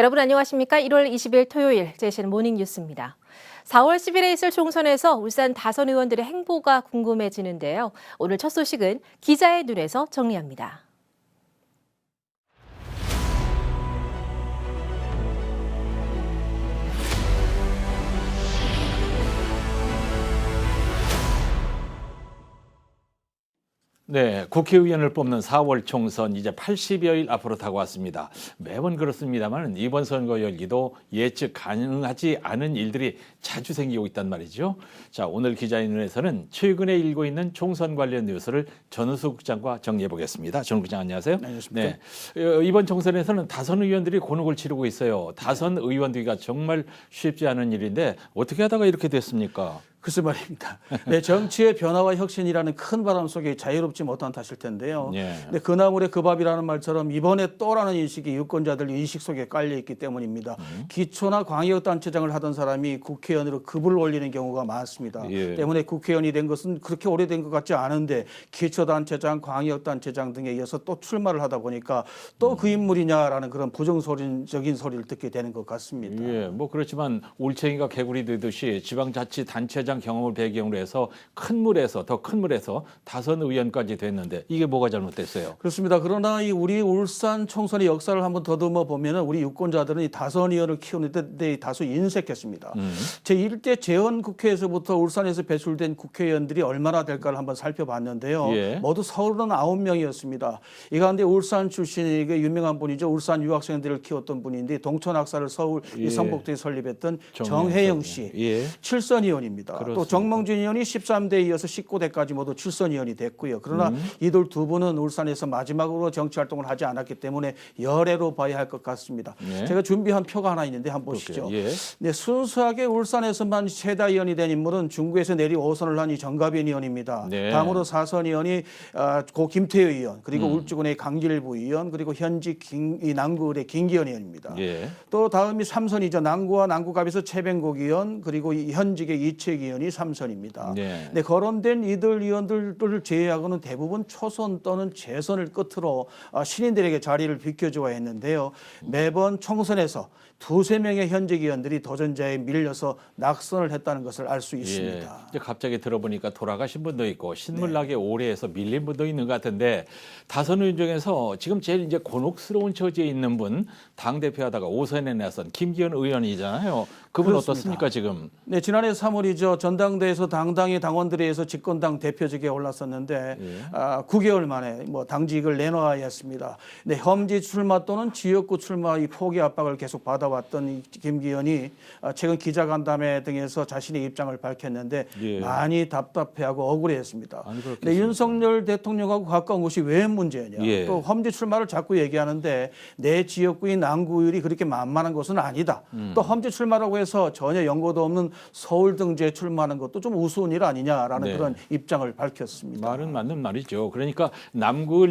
여러분 안녕하십니까? 1월 20일 토요일 제시는 모닝뉴스입니다. 4월 10일에 있을 총선에서 울산 다선 의원들의 행보가 궁금해지는데요. 오늘 첫 소식은 기자의 눈에서 정리합니다. 네, 국회의원을 뽑는 4월 총선 이제 80여일 앞으로 다가왔습니다. 매번 그렇습니다만 이번 선거 열기도 예측 가능하지 않은 일들이 자주 생기고 있단 말이죠. 자, 오늘 기자의 눈에서는 최근에 일고 있는 총선 관련 뉴스를 전우수 국장과 정리해 보겠습니다. 전 국장 안녕하세요. 안녕하십니까. 네, 이번 총선에서는 다선 의원들이 곤혹을 치르고 있어요. 다선 의원 되기가 정말 쉽지 않은 일인데 어떻게 하다가 이렇게 됐습니까? 글쎄 말입니다. 네, 정치의 변화와 혁신이라는 큰 바람 속에 자유롭지 못한 탓일 텐데요. 예. 네, 그 나물에 그 밥이라는 말처럼 이번에 또라는 인식이 유권자들 인식 속에 깔려 있기 때문입니다. 기초나 광역단체장을 하던 사람이 국회의원으로 급을 올리는 경우가 많습니다. 예. 때문에 국회의원이 된 것은 그렇게 오래된 것 같지 않은데 기초단체장, 광역단체장 등에 이어서 또 출마를 하다 보니까 또 그 인물이냐라는 그런 부정적인 소리를 듣게 되는 것 같습니다. 예, 뭐 그렇지만 올챙이가 개구리 되듯이 지방자치단체장 경험을 배경으로 해서 큰 물에서 더 큰 물에서 다선 의원까지 됐는데 이게 뭐가 잘못됐어요? 그렇습니다. 그러나 이 우리 울산 총선의 역사를 한번 더듬어 보면은 우리 유권자들은 이 다선 의원을 키우는데 다소 인색했습니다. 제1대 재헌국회에서부터 울산에서 배출된 국회의원들이 얼마나 될까를 한번 살펴봤는데요. 예. 모두 39명이었습니다. 이 가운데 울산 출신의 유명한 분이죠. 울산 유학생들을 키웠던 분인데 동천학사를 서울 예. 이 성북대에 설립했던 정혜영 정혜영 씨. 예. 7선 의원입니다. 그렇습니다. 또 정몽준 의원이 13대에 이어서 19대까지 모두 7선 의원이 됐고요. 그러나 이들 두 분은 울산에서 마지막으로 정치활동을 하지 않았기 때문에 열애로 봐야 할 것 같습니다. 예. 제가 준비한 표가 하나 있는데 한번 보시죠. 예. 네, 순수하게 울산에서만 최다 의원이 된 인물은 중구에서 내리 5선을 한 이 정가빈 의원입니다. 네. 다음으로 4선 의원이 고 김태효 의원, 그리고 울주군의 강길부 의원, 그리고 현직 이 남구의 김기현 의원입니다. 예. 또 다음이 3선이죠. 남구와 남구갑에서 최병국 의원, 그리고 이 현직의 이채기 의원이 3선입니다. 네. 네, 거론된 이들 의원들을 제외하고는 대부분 초선 또는 재선을 끝으로 신인들에게 자리를 비켜줘야 했는데요. 매번 총선에서 두세 명의 현직 의원들이 도전자에 밀려서 낙선을 했다는 것을 알 수 있습니다. 예. 이제 갑자기 들어보니까 돌아가신 분도 있고 신물나게 네. 오래 해서 밀린 분도 있는 것 같은데 다선 의원 중에서 지금 제일 이제 곤혹스러운 처지에 있는 분 당대표 하다가 5선에 나선 김기현 의원이잖아요. 그분 그렇습니다. 어떻습니까 지금? 네, 지난해 3월이죠. 전당대회에서 당당히 당원들에 의해서 집권당 대표직에 올랐었는데 예. 9개월 만에 뭐 당직을 내놓아야 했습니다. 네, 험지 출마 또는 지역구 출마 이 포기 압박을 계속 받아왔던 이 김기현이 최근 기자간담회 등에서 자신의 입장을 밝혔는데 예. 많이 답답해하고 억울해했습니다. 아니, 그렇겠습니까? 네, 윤석열 대통령하고 가까운 것이 왜 문제냐? 예. 또 험지 출마를 자꾸 얘기하는데 내 지역구인 남구율이 그렇게 만만한 것은 아니다. 또 험지 출마라고 해서 전혀 연고도 없는 서울 등지에 출마하는 것도 좀 우스운 일 아니냐라는 네. 그런 입장을 밝혔습니다. 말은 맞는 말이죠. 그러니까 남구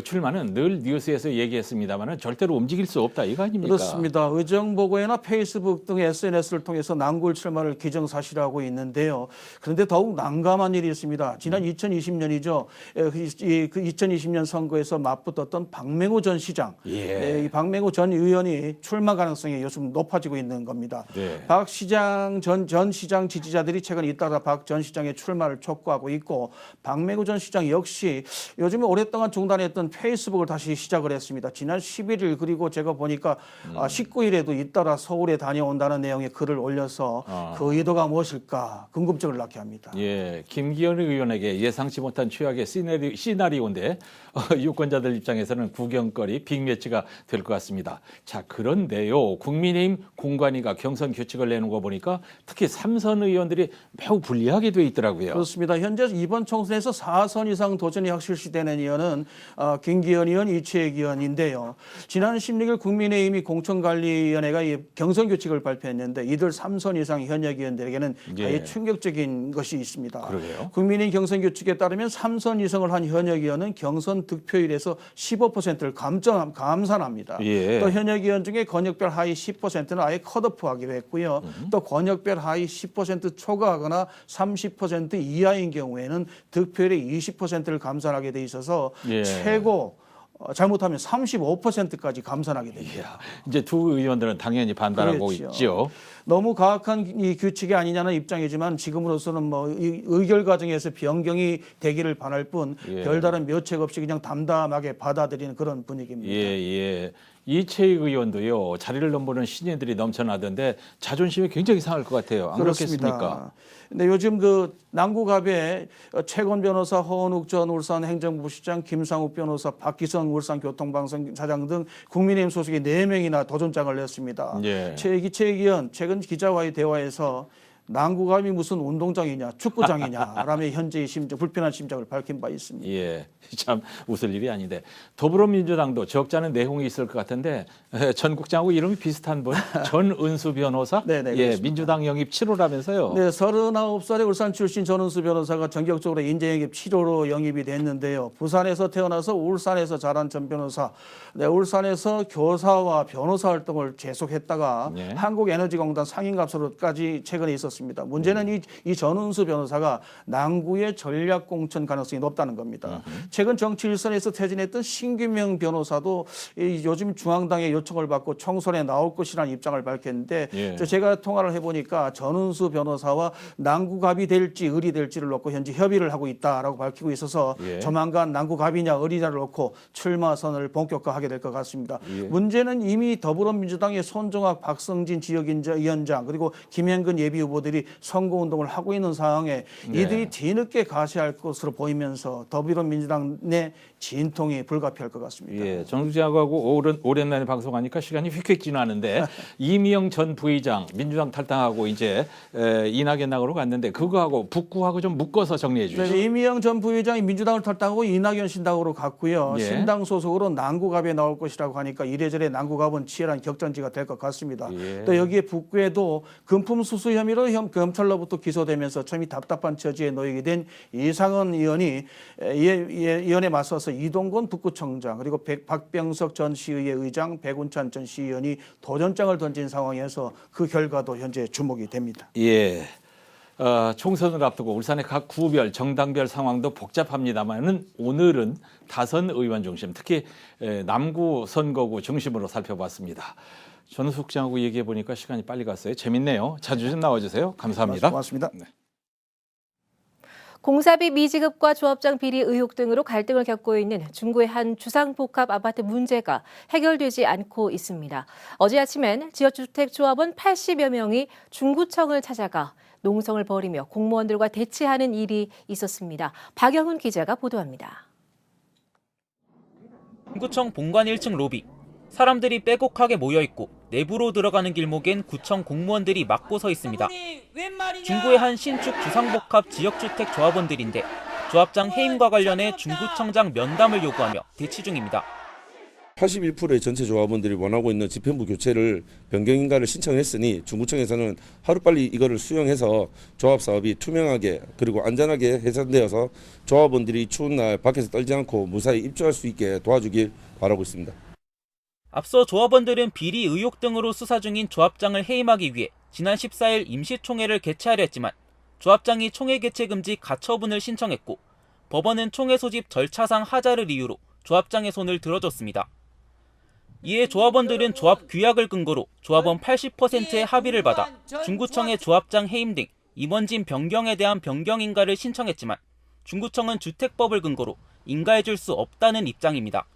출마는 늘 뉴스에서 얘기했습니다만 절대로 움직일 수 없다 이거 아닙니까? 그렇습니다. 의정보고회나 페이스북 등 SNS를 통해서 남구율 출마를 기정사실화하고 있는데요. 그런데 더욱 난감한 일이 있습니다. 지난 2020년이죠. 그 2020년 선거에서 맞붙었던 박맹우 전 시장. 예. 네, 이 박맹우 전 의원이 출마 가능성이 요즘 높아지고 있는 겁니다. 네. 박 시장 전 시장 지지자들이 최근 잇따라 박 전 시장의 출마를 촉구하고 있고 박맹우 전 시장 역시 요즘에 오랫동안 중단했던 페이스북을 다시 시작을 했습니다. 지난 11일 그리고 제가 보니까 19일에도 잇따라 서울에 다녀온다는 내용의 글을 올려서 그 의도가 무엇일까 궁금증을 낳게 합니다. 예, 김기현 의원에게 예상치 못한 최악의 시나리오인데 유권자들 입장에서는 구경거리, 빅매치가 될 것 같습니다. 자, 그런데요. 국민의힘 공관위가 경선 규칙을 내놓은 거 보니까 특히 3선 의원들이 매우 불리하게 돼 있더라고요. 그렇습니다. 현재 이번 총선에서 4선 이상 도전이 확실시되는 의원은 김기현 의원, 이채익 의원인데요. 지난 16일 국민의힘이 공천관리위원회가 경선 규칙을 발표했는데 이들 3선 이상 현역 의원들에게는 예. 충격적인 것이 있습니다. 그러게요. 국민의힘 경선 규칙에 따르면 3선 이상을 한 현역 의원은 경선 득표율에서 15%를 감산합니다. 예. 또 현역 의원 중에 권역별 하위 10%는 아예 컷오프하기로 했고요. 또 권역별 하위 10% 초과하거나 30% 이하인 경우에는 득표율의 20%를 감산하게 돼 있어서 예. 최고 잘못하면 35%까지 감산하게 됩니다. 이야, 이제 두 의원들은 당연히 반발하고 그렇죠. 있죠. 너무 가혹한 이 규칙이 아니냐는 입장이지만 지금으로서는 뭐 이 의결 과정에서 변경이 되기를 바랄 뿐 예. 별다른 묘책 없이 그냥 담담하게 받아들이는 그런 분위기입니다. 예. 이채익 의원도요, 자리를 넘보는 신인들이 넘쳐나던데 자존심이 굉장히 상할 것 같아요. 안 그렇겠습니까? 근데 요즘 그 남구갑에 최건 변호사, 허은욱 전 울산 행정부시장, 김상욱 변호사, 박기선 울산교통방송사장 등 국민의힘 소속이 4명이나 도전장을 냈습니다. 예. 이채익 의원 최근 기자와의 대화에서 남구갑이 무슨 운동장이냐, 축구장이냐라며 현재의 심정, 불편한 심정을 밝힌 바 있습니다. 예, 참 웃을 일이 아닌데 더불어민주당도 적지 않은 내용이 있을 것 같은데 전 국장하고 이름이 비슷한 분 전은수 변호사, 네네, 예, 그렇습니다. 민주당 영입 7호라면서요. 네, 39살의 울산 출신 전은수 변호사가 전격적으로 인재영입 7호로 영입이 됐는데요. 부산에서 태어나서 울산에서 자란 전 변호사, 네, 울산에서 교사와 변호사 활동을 계속했다가 네. 한국에너지공단 상임갑수로까지 최근에 있었습니다. 문제는 이 전은수 변호사가 남구의 전략공천 가능성이 높다는 겁니다. 최근 정치 일선에서 퇴진했던 신규명 변호사도 요즘 중앙당의 요청을 받고 총선에 나올 것이라는 입장을 밝혔는데 예. 제가 통화를 해보니까 전은수 변호사와 남구갑이 될지 을이 될지를 놓고 현재 협의를 하고 있다라고 밝히고 있어서 예. 조만간 남구갑이냐 을이냐를 놓고 출마선을 본격화하게 될 것 같습니다. 예. 문제는 이미 더불어민주당의 손정학, 박성진 지역위원장 그리고 김현근 예비후보들이 선거운동을 하고 있는 상황에 네. 이들이 뒤늦게 가세할 것으로 보이면서 더불어민주당 내 진통이 불가피할 것 같습니다. 예, 정주하고 오랜만에 방송하니까 시간이 휙휙 지나는데 이미영 전 부의장 민주당 탈당하고 이제 이낙연 당으로 갔는데 그거하고 북구하고 좀 묶어서 정리해 주시죠. 네, 이미영 전 부의장이 민주당을 탈당하고 이낙연 신당으로 갔고요. 예. 신당 소속으로 남구갑에 나올 것이라고 하니까 이래저래 남구갑은 치열한 격전지가 될 것 같습니다. 예. 또 여기에 북구에도 금품 수수 혐의로 검찰로부터 기소되면서 처음이 답답한 처지에 놓이게 된 이상은 의원이 의원에 맞서서 이동건 북구청장 그리고 박병석 전 시의회 의장, 백운찬 전 시의원이 도전장을 던진 상황에서 그 결과도 현재 주목이 됩니다. 예. 총선을 앞두고 울산의 각 구별, 정당별 상황도 복잡합니다만은 오늘은 다선 의원 중심, 특히 남구 선거구 중심으로 살펴봤습니다. 전우숙 장하고 얘기해 보니까 시간이 빨리 갔어요. 재밌네요. 자주 좀 나와주세요. 감사합니다. 고맙습니다. 네. 공사비 미지급과 조합장 비리 의혹 등으로 갈등을 겪고 있는 중구의 한 주상복합 아파트 문제가 해결되지 않고 있습니다. 어제 아침엔 지역주택조합원 80여 명이 중구청을 찾아가 농성을 벌이며 공무원들과 대치하는 일이 있었습니다. 박영훈 기자가 보도합니다. 중구청 본관 1층 로비. 사람들이 빼곡하게 모여있고 내부로 들어가는 길목엔 구청 공무원들이 막고 서 있습니다. 중구의 한 신축 주상복합 지역주택 조합원들인데 조합장 해임과 관련해 중구청장 면담을 요구하며 대치 중입니다. 81%의 전체 조합원들이 원하고 있는 집행부 교체를 변경인가를 신청했으니 중구청에서는 하루빨리 이거를 수용해서 조합 사업이 투명하게 그리고 안전하게 해산되어서 조합원들이 추운 날 밖에서 떨지 않고 무사히 입주할 수 있게 도와주길 바라고 있습니다. 앞서 조합원들은 비리 의혹 등으로 수사 중인 조합장을 해임하기 위해 지난 14일 임시총회를 개최하려 했지만 조합장이 총회 개최 금지 가처분을 신청했고 법원은 총회 소집 절차상 하자를 이유로 조합장의 손을 들어줬습니다. 이에 조합원들은 조합 규약을 근거로 조합원 80%의 합의를 받아 중구청의 조합장 해임 등 임원진 변경에 대한 변경인가를 신청했지만 중구청은 주택법을 근거로 인가해줄 수 없다는 입장입니다.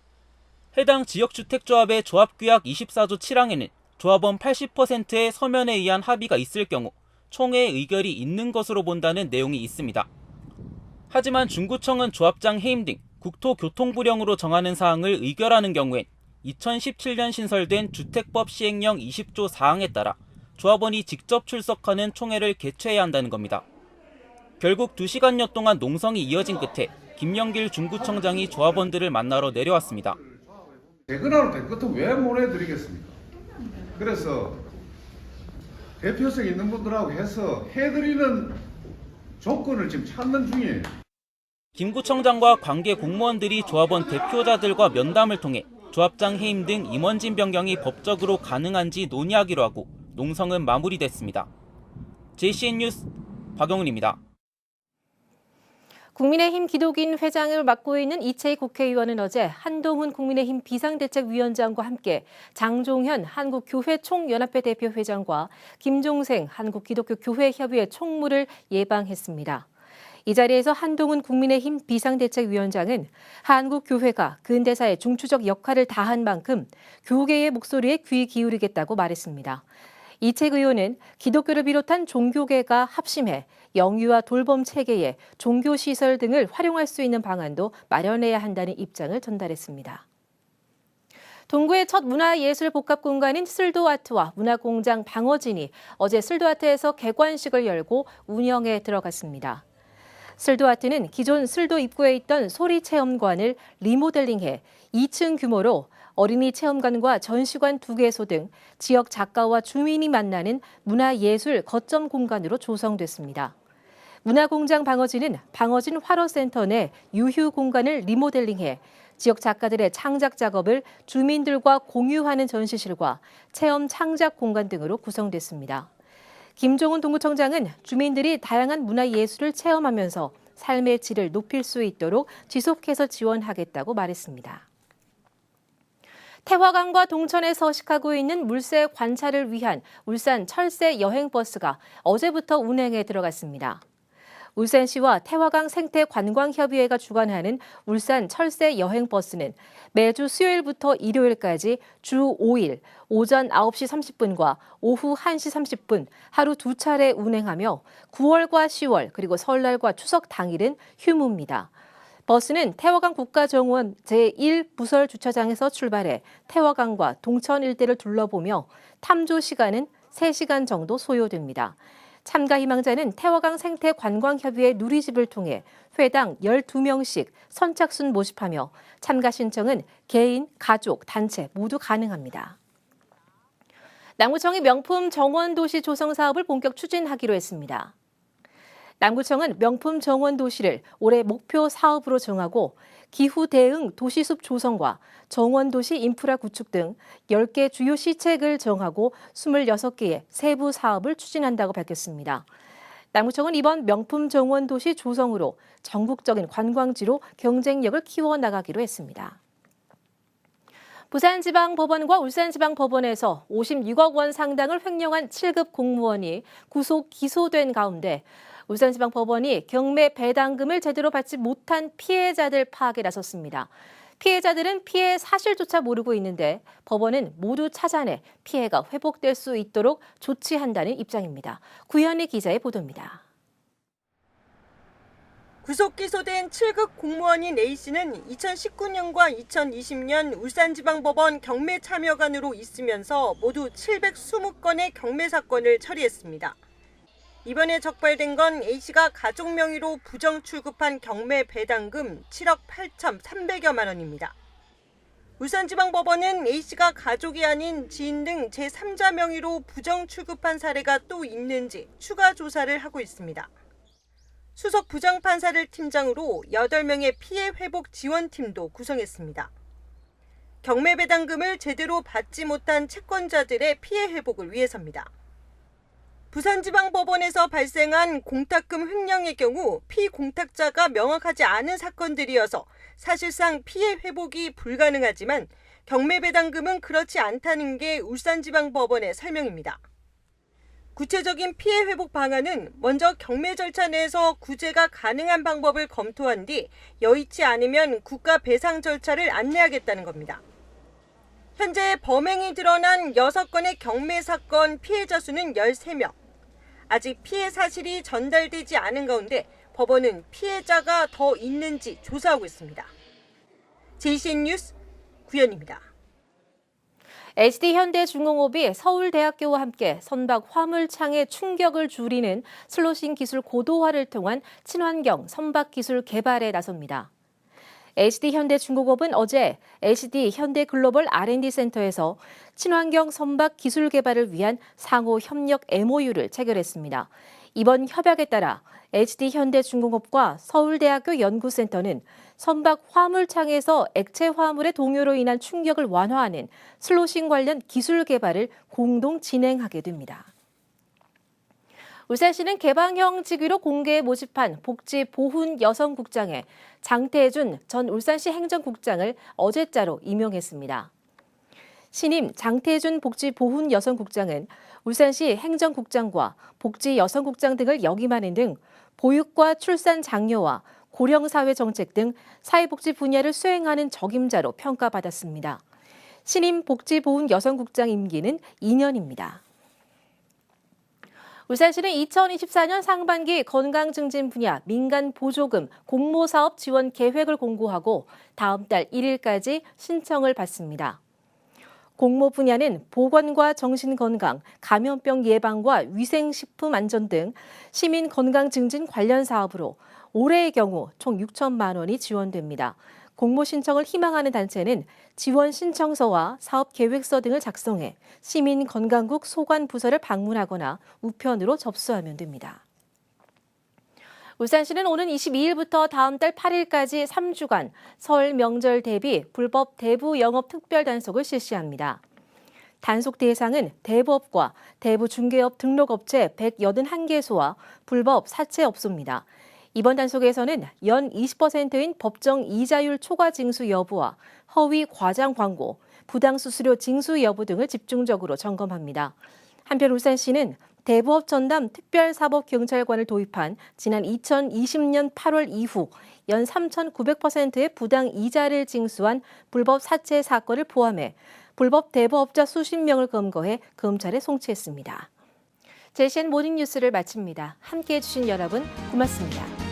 해당 지역주택조합의 조합규약 24조 7항에는 조합원 80%의 서면에 의한 합의가 있을 경우 총회의 의결이 있는 것으로 본다는 내용이 있습니다. 하지만 중구청은 조합장 해임 등 국토교통부령으로 정하는 사항을 의결하는 경우엔 2017년 신설된 주택법 시행령 20조 4항에 따라 조합원이 직접 출석하는 총회를 개최해야 한다는 겁니다. 결국 2시간여 동안 농성이 이어진 끝에 김영길 중구청장이 조합원들을 만나러 내려왔습니다. 대근하러 될 것도 왜 보내드리겠습니까? 그래서 대표성 있는 분들하고 해서 해드리는 조건을 지금 찾는 중이에요. 김 구청장과 관계 공무원들이 조합원 대표자들과 면담을 통해 조합장 해임 등 임원진 변경이 법적으로 가능한지 논의하기로 하고 농성은 마무리됐습니다. JCN 뉴스 박영훈입니다. 국민의힘 기독인 회장을 맡고 있는 이채희 국회의원은 어제 한동훈 국민의힘 비상대책위원장과 함께 장종현 한국교회총연합회 대표 회장과 김종생 한국기독교교회협의회 총무를 예방했습니다. 이 자리에서 한동훈 국민의힘 비상대책위원장은 한국교회가 근대사의 중추적 역할을 다한 만큼 교계의 목소리에 귀 기울이겠다고 말했습니다. 이채희 의원은 기독교를 비롯한 종교계가 합심해 영유아 돌봄 체계에 종교시설 등을 활용할 수 있는 방안도 마련해야 한다는 입장을 전달했습니다. 동구의 첫 문화예술복합공간인 슬도아트와 문화공장 방어진이 어제 슬도아트에서 개관식을 열고 운영에 들어갔습니다. 슬도아트는 기존 슬도 입구에 있던 소리체험관을 리모델링해 2층 규모로 어린이 체험관과 전시관 2개소 등 지역 작가와 주민이 만나는 문화예술 거점 공간으로 조성됐습니다. 문화공장 방어진은 방어진 활어센터 내 유휴 공간을 리모델링해 지역 작가들의 창작 작업을 주민들과 공유하는 전시실과 체험 창작 공간 등으로 구성됐습니다. 김종훈 동구청장은 주민들이 다양한 문화예술을 체험하면서 삶의 질을 높일 수 있도록 지속해서 지원하겠다고 말했습니다. 태화강과 동천에 서식하고 있는 물새 관찰을 위한 울산 철새 여행버스가 어제부터 운행에 들어갔습니다. 울산시와 태화강 생태관광협의회가 주관하는 울산 철새 여행버스는 매주 수요일부터 일요일까지 주 5일 오전 9시 30분과 오후 1시 30분 하루 2차례 운행하며 9월과 10월 그리고 설날과 추석 당일은 휴무입니다. 버스는 태화강 국가정원 제1부설 주차장에서 출발해 태화강과 동천 일대를 둘러보며 탐조 시간은 3시간 정도 소요됩니다. 참가 희망자는 태화강 생태관광협의회 누리집을 통해 회당 12명씩 선착순 모집하며 참가 신청은 개인, 가족, 단체 모두 가능합니다. 남구청이 명품 정원도시 조성 사업을 본격 추진하기로 했습니다. 남구청은 명품 정원도시를 올해 목표 사업으로 정하고 기후 대응 도시숲 조성과 정원도시 인프라 구축 등 10개 주요 시책을 정하고 26개의 세부 사업을 추진한다고 밝혔습니다. 남구청은 이번 명품 정원도시 조성으로 전국적인 관광지로 경쟁력을 키워나가기로 했습니다. 부산지방법원과 울산지방법원에서 56억 원 상당을 횡령한 7급 공무원이 구속 기소된 가운데 울산지방법원이 경매 배당금을 제대로 받지 못한 피해자들 파악에 나섰습니다. 피해자들은 피해 사실조차 모르고 있는데 법원은 모두 찾아내 피해가 회복될 수 있도록 조치한다는 입장입니다. 구현희 기자의 보도입니다. 구속 기소된 7급 공무원인 A씨는 2019년과 2020년 울산지방법원 경매 참여관으로 있으면서 모두 720건의 경매 사건을 처리했습니다. 이번에 적발된 건 A씨가 가족 명의로 부정 출급한 경매 배당금 7억 8,300여만 원입니다. 울산지방법원은 A씨가 가족이 아닌 지인 등 제3자 명의로 부정 출급한 사례가 또 있는지 추가 조사를 하고 있습니다. 수석 부장판사를 팀장으로 8명의 피해 회복 지원팀도 구성했습니다. 경매 배당금을 제대로 받지 못한 채권자들의 피해 회복을 위해서입니다. 부산지방법원에서 발생한 공탁금 횡령의 경우 피공탁자가 명확하지 않은 사건들이어서 사실상 피해 회복이 불가능하지만 경매 배당금은 그렇지 않다는 게 울산지방법원의 설명입니다. 구체적인 피해 회복 방안은 먼저 경매 절차 내에서 구제가 가능한 방법을 검토한 뒤 여의치 않으면 국가 배상 절차를 안내하겠다는 겁니다. 현재 범행이 드러난 6건의 경매 사건 피해자 수는 13명. 아직 피해 사실이 전달되지 않은 가운데 법원은 피해자가 더 있는지 조사하고 있습니다. JCN 뉴스 구현입니다. HD현대중공업이 서울대학교와 함께 선박 화물창의 충격을 줄이는 슬로싱 기술 고도화를 통한 친환경 선박 기술 개발에 나섭니다. HD현대중공업은 어제 HD현대글로벌 R&D 센터에서 친환경 선박 기술 개발을 위한 상호 협력 MOU를 체결했습니다. 이번 협약에 따라 HD현대중공업과 서울대학교 연구센터는 선박 화물창에서 액체 화물의 동요로 인한 충격을 완화하는 슬로싱 관련 기술 개발을 공동 진행하게 됩니다. 울산시는 개방형 직위로 공개 모집한 복지보훈 여성국장에 장태준 전 울산시 행정국장을 어제자로 임용했습니다. 신임 장태준 복지보훈 여성국장은 울산시 행정국장과 복지여성국장 등을 역임하는 등 보육과 출산 장려와 고령사회정책 등 사회복지 분야를 수행하는 적임자로 평가받았습니다. 신임 복지보훈 여성국장 임기는 2년입니다. 울산시는 2024년 상반기 건강증진 분야 민간 보조금 공모사업 지원 계획을 공고하고 다음 달 1일까지 신청을 받습니다. 공모 분야는 보건과 정신건강, 감염병 예방과 위생식품 안전 등 시민 건강 증진 관련 사업으로 올해의 경우 총 6천만 원이 지원됩니다. 공모 신청을 희망하는 단체는 지원 신청서와 사업 계획서 등을 작성해 시민건강국 소관부서를 방문하거나 우편으로 접수하면 됩니다. 울산시는 오는 22일부터 다음 달 8일까지 3주간 설 명절 대비 불법 대부 영업 특별 단속을 실시합니다. 단속 대상은 대부업과 대부중개업 등록업체 181개소와 불법 사채업소입니다. 이번 단속에서는 연 20%인 법정 이자율 초과 징수 여부와 허위 과장 광고, 부당 수수료 징수 여부 등을 집중적으로 점검합니다. 한편 울산시는 대부업 전담 특별사법경찰관을 도입한 지난 2020년 8월 이후 연 3,900%의 부당 이자를 징수한 불법 사채 사건을 포함해 불법 대부업자 수십 명을 검거해 검찰에 송치했습니다. JCN 모닝뉴스를 마칩니다. 함께해 주신 여러분 고맙습니다.